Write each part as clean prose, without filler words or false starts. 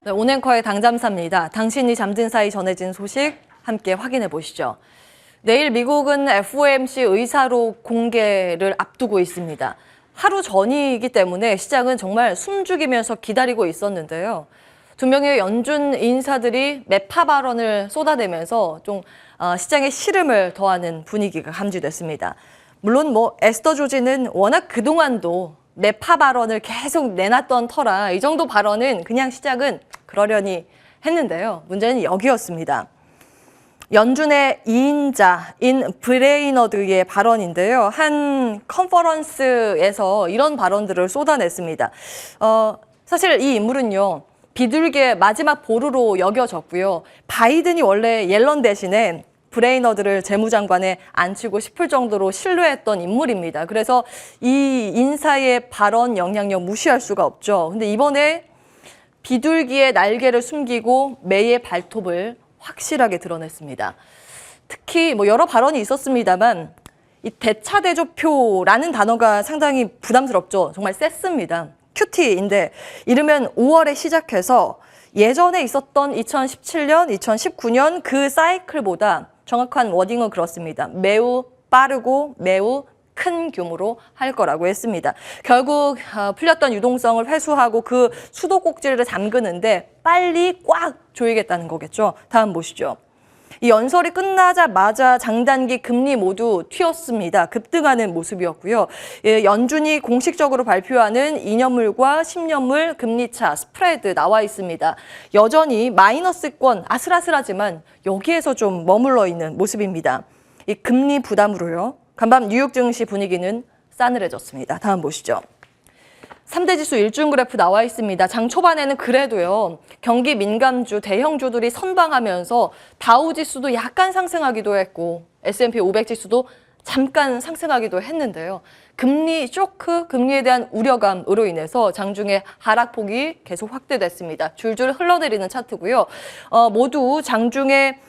네, 온앵커의 당잠사입니다. 당신이 잠든 사이 전해진 소식 함께 확인해 보시죠. 내일 미국은 FOMC 의사록 공개를 앞두고 있습니다. 하루 전이기 때문에 시장은 정말 숨죽이면서 기다리고 있었는데요. 두 명의 연준 인사들이 매파 발언을 쏟아내면서 좀 시장의 시름을 더하는 분위기가 감지됐습니다. 물론 에스더 조지는 워낙 그동안도 매파 발언을 계속 내놨던 터라 이 정도 발언은 그냥 시장은 그러려니 했는데요. 문제는 여기였습니다. 연준의 2인자인 브레이너드의 발언인데요. 한 컨퍼런스에서 이런 발언들을 쏟아냈습니다. 사실 이 인물은요. 비둘기의 마지막 보루로 여겨졌고요. 바이든이 원래 옐런 대신에 브레이너드를 재무장관에 앉히고 싶을 정도로 신뢰했던 인물입니다. 그래서 이 인사의 발언 영향력 무시할 수가 없죠. 근데 이번에 비둘기의 날개를 숨기고 매의 발톱을 확실하게 드러냈습니다. 특히 여러 발언이 있었습니다만 이 대차대조표라는 단어가 상당히 부담스럽죠. 정말 셌습니다. 큐티인데 이르면 5월에 시작해서 예전에 있었던 2017년, 2019년 그 사이클보다 정확한 워딩은 그렇습니다. 매우 빠르고 매우 큰 규모로 할 거라고 했습니다. 결국 풀렸던 유동성을 회수하고 그 수도꼭지를 잠그는데 빨리 꽉 조이겠다는 거겠죠. 다음 보시죠. 이 연설이 끝나자마자 장단기 금리 모두 튀었습니다. 급등하는 모습이었고요. 연준이 공식적으로 발표하는 2년물과 10년물 금리차 스프레드 나와 있습니다. 여전히 마이너스권 아슬아슬하지만 여기에서 좀 머물러 있는 모습입니다. 이 금리 부담으로요. 간밤 뉴욕 증시 분위기는 싸늘해졌습니다. 다음 보시죠. 3대 지수 일중 그래프 나와 있습니다. 장 초반에는 그래도요. 경기 민감주, 대형주들이 선방하면서 다우 지수도 약간 상승하기도 했고 S&P 500 지수도 잠깐 상승하기도 했는데요. 금리 쇼크, 금리에 대한 우려감으로 인해서 장중에 하락폭이 계속 확대됐습니다. 줄줄 흘러내리는 차트고요. 모두 장중에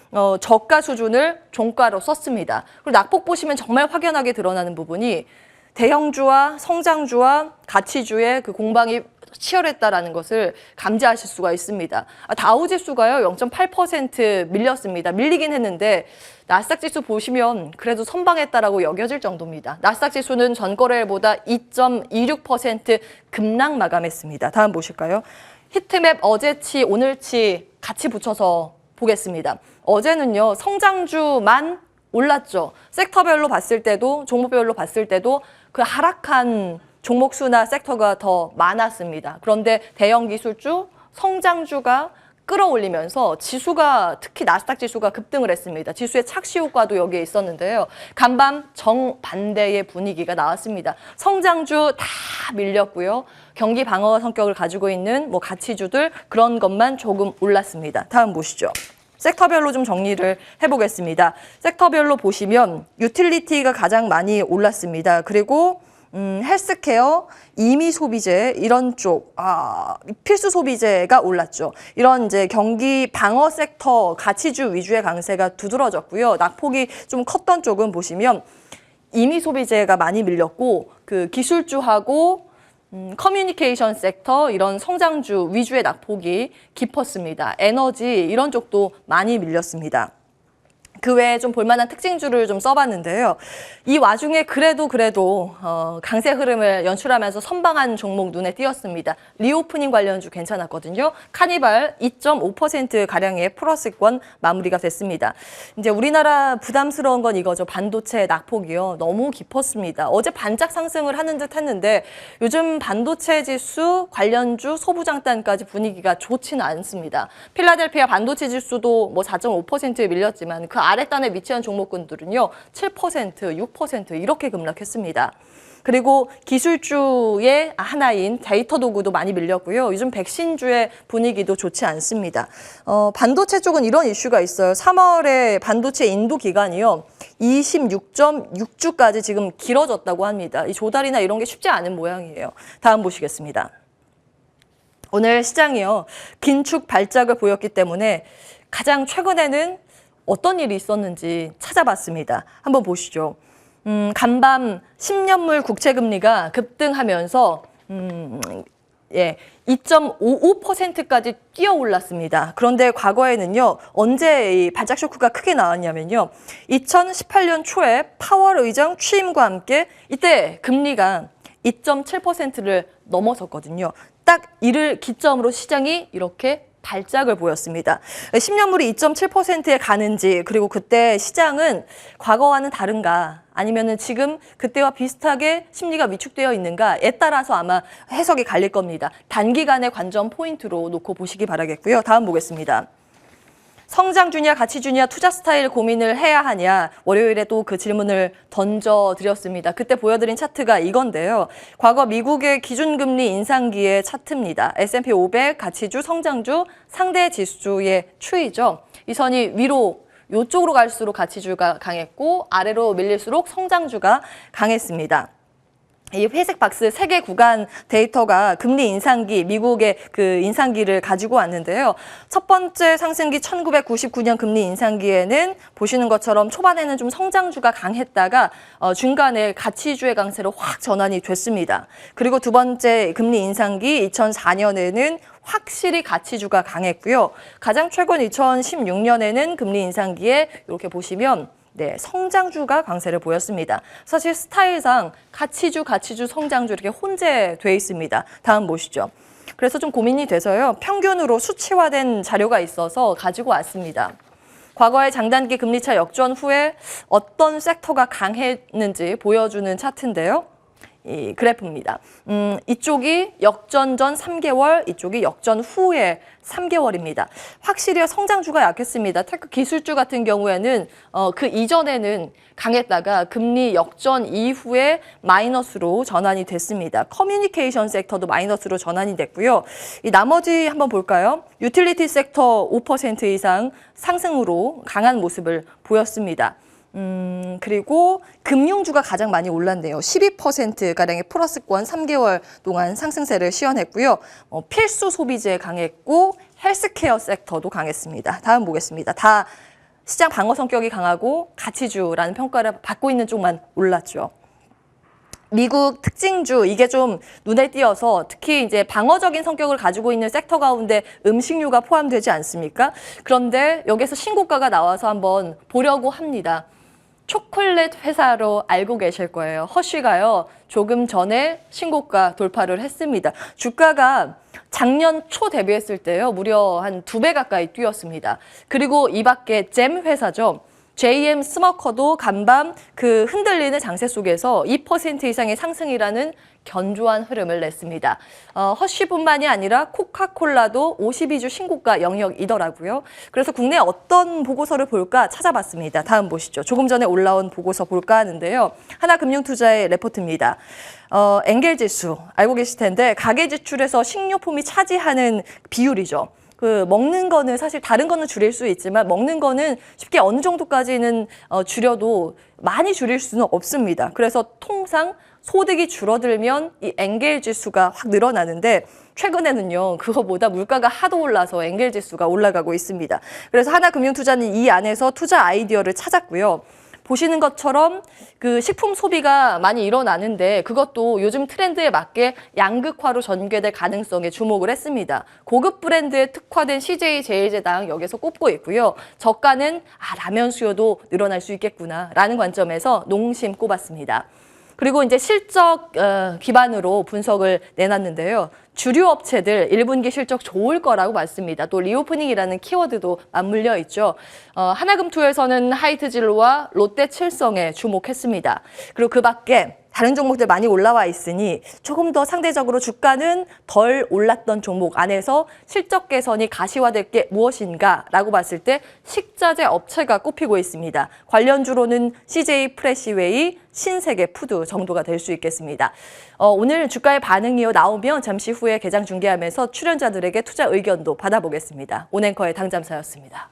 저가 수준을 종가로 썼습니다. 그리고 낙폭 보시면 정말 확연하게 드러나는 부분이 대형주와 성장주와 가치주의 그 공방이 치열했다라는 것을 감지하실 수가 있습니다. 다우지수가요 0.8% 밀렸습니다. 밀리긴 했는데 나스닥 지수 보시면 그래도 선방했다라고 여겨질 정도입니다. 나스닥 지수는 전거래일보다 2.26% 급락 마감했습니다. 다음 보실까요? 히트맵 어제치, 오늘치 같이 붙여서 보겠습니다. 어제는요 성장주만 올랐죠. 섹터별로 봤을 때도 종목별로 봤을 때도 그 하락한 종목 수나 섹터가 더 많았습니다. 그런데 대형 기술주, 성장주가 끌어올리면서 지수가 특히 나스닥 지수가 급등을 했습니다. 지수의 착시 효과도 여기에 있었는데요. 간밤 정반대의 분위기가 나왔습니다. 성장주 다 밀렸고요. 경기 방어 성격을 가지고 있는 가치주들 그런 것만 조금 올랐습니다. 다음 보시죠. 섹터별로 좀 정리를 해보겠습니다. 섹터별로 보시면 유틸리티가 가장 많이 올랐습니다. 그리고 헬스케어, 임의 소비재 이런 쪽, 필수 소비재가 올랐죠. 이런 이제 경기 방어 섹터 가치주 위주의 강세가 두드러졌고요. 낙폭이 좀 컸던 쪽은 보시면 임의 소비재가 많이 밀렸고 그 기술주하고 커뮤니케이션 섹터 이런 성장주 위주의 낙폭이 깊었습니다. 에너지 이런 쪽도 많이 밀렸습니다. 그 외에 좀 볼만한 특징주를 좀 써봤는데요. 이 와중에 그래도 강세 흐름을 연출하면서 선방한 종목 눈에 띄었습니다. 리오프닝 관련주 괜찮았거든요. 카니발 2.5%가량의 플러스권 마무리가 됐습니다. 이제 우리나라 부담스러운 건 이거죠. 반도체 낙폭이요. 너무 깊었습니다. 어제 반짝 상승을 하는 듯 했는데 요즘 반도체 지수 관련주 소부장단까지 분위기가 좋지는 않습니다. 필라델피아 반도체 지수도 4.5% 밀렸지만 그 아랫단에 위치한 종목군들은요 7%, 6% 이렇게 급락했습니다. 그리고 기술주의 하나인 데이터 도구도 많이 밀렸고요. 요즘 백신주의 분위기도 좋지 않습니다. 반도체 쪽은 이런 이슈가 있어요. 3월에 반도체 인도 기간이요 26.6주까지 지금 길어졌다고 합니다. 이 조달이나 이런 게 쉽지 않은 모양이에요. 다음 보시겠습니다. 오늘 시장이요 긴축 발작을 보였기 때문에 가장 최근에는 어떤 일이 있었는지 찾아봤습니다. 한번 보시죠. 간밤 10년물 국채금리가 급등하면서 2.55%까지 뛰어 올랐습니다. 그런데 과거에는요, 언제 이 반짝 쇼크가 크게 나왔냐면요. 2018년 초에 파월 의장 취임과 함께 이때 금리가 2.7%를 넘어섰거든요. 딱 이를 기점으로 시장이 이렇게 발작을 보였습니다. 10년물이 2.7%에 가는지, 그리고 그때 시장은 과거와는 다른가, 아니면은 지금 그때와 비슷하게 심리가 위축되어 있는가에 따라서 아마 해석이 갈릴 겁니다. 단기간의 관전 포인트로 놓고 보시기 바라겠고요. 다음 보겠습니다. 성장주냐 가치주냐 투자 스타일 고민을 해야 하냐, 월요일에 또 그 질문을 던져드렸습니다. 그때 보여드린 차트가 이건데요. 과거 미국의 기준금리 인상기의 차트입니다. S&P 500 가치주, 성장주, 상대 지수의 추이죠. 이 선이 위로 이쪽으로 갈수록 가치주가 강했고 아래로 밀릴수록 성장주가 강했습니다. 이 회색 박스 3개 구간 데이터가 금리 인상기, 미국의 그 인상기를 가지고 왔는데요. 첫 번째 상승기 1999년 금리 인상기에는 보시는 것처럼 초반에는 좀 성장주가 강했다가 중간에 가치주의 강세로 확 전환이 됐습니다. 그리고 두 번째 금리 인상기 2004년에는 확실히 가치주가 강했고요. 가장 최근 2016년에는 금리 인상기에 이렇게 보시면 성장주가 강세를 보였습니다. 사실 스타일상 가치주, 성장주 이렇게 혼재돼 있습니다. 다음 보시죠. 그래서 좀 고민이 돼서요. 평균으로 수치화된 자료가 있어서 가지고 왔습니다. 과거의 장단기 금리차 역전 후에 어떤 섹터가 강했는지 보여주는 차트인데요. 이 그래프입니다. 이쪽이 역전 전 3개월, 이쪽이 역전 후에 3개월입니다. 확실히 성장주가 약했습니다. 테크 기술주 같은 경우에는 그 이전에는 강했다가 금리 역전 이후에 마이너스로 전환이 됐습니다. 커뮤니케이션 섹터도 마이너스로 전환이 됐고요. 이 나머지 한번 볼까요? 유틸리티 섹터 5% 이상 상승으로 강한 모습을 보였습니다. 그리고 금융주가 가장 많이 올랐네요. 12%가량의 플러스권 3개월 동안 상승세를 시현했고요. 필수 소비재 강했고 헬스케어 섹터도 강했습니다. 다음 보겠습니다. 다 시장 방어 성격이 강하고 가치주라는 평가를 받고 있는 쪽만 올랐죠. 미국 특징주, 이게 좀 눈에 띄어서 특히 이제 방어적인 성격을 가지고 있는 섹터 가운데 음식류가 포함되지 않습니까? 그런데 여기서 신고가가 나와서 한번 보려고 합니다. 초콜릿 회사로 알고 계실 거예요. 허쉬가요. 조금 전에 신고가 돌파를 했습니다. 주가가 작년 초 데뷔했을 때요. 무려 한 2배 가까이 뛰었습니다. 그리고 이 밖에 잼 회사죠. JM 스머커도 간밤 그 흔들리는 장세 속에서 2% 이상의 상승이라는 견조한 흐름을 냈습니다. 허쉬뿐만이 아니라 코카콜라도 52주 신고가 영역이더라고요. 그래서 국내 어떤 보고서를 볼까 찾아봤습니다. 다음 보시죠. 조금 전에 올라온 보고서 볼까 하는데요. 하나금융투자의 레포트입니다. 엔겔지수 알고 계실 텐데 가계 지출에서 식료품이 차지하는 비율이죠. 그 먹는 거는 사실 다른 거는 줄일 수 있지만 먹는 거는 쉽게 어느 정도까지는 줄여도 많이 줄일 수는 없습니다. 그래서 통상 소득이 줄어들면 이 엔겔 지수가 확 늘어나는데 최근에는요, 그거보다 물가가 하도 올라서 엔겔 지수가 올라가고 있습니다. 그래서 하나금융투자는 이 안에서 투자 아이디어를 찾았고요. 보시는 것처럼 그 식품 소비가 많이 일어나는데 그것도 요즘 트렌드에 맞게 양극화로 전개될 가능성에 주목을 했습니다. 고급 브랜드에 특화된 CJ 제일제당 여기서 꼽고 있고요. 저가는 라면 수요도 늘어날 수 있겠구나라는 관점에서 농심 꼽았습니다. 그리고 이제 실적 기반으로 분석을 내놨는데요. 주류 업체들 1분기 실적 좋을 거라고 봤습니다. 또 리오프닝이라는 키워드도 맞물려 있죠. 하나금투에서는 하이트진로와 롯데칠성에 주목했습니다. 그리고 그 밖에 다른 종목들 많이 올라와 있으니 조금 더 상대적으로 주가는 덜 올랐던 종목 안에서 실적 개선이 가시화될 게 무엇인가라고 봤을 때 식자재 업체가 꼽히고 있습니다. 관련주로는 CJ 프레시웨이, 신세계 푸드 정도가 될 수 있겠습니다. 오늘 주가의 반응이 나오면 잠시 후에 개장 중계하면서 출연자들에게 투자 의견도 받아보겠습니다. 온앵커의 당잠사였습니다.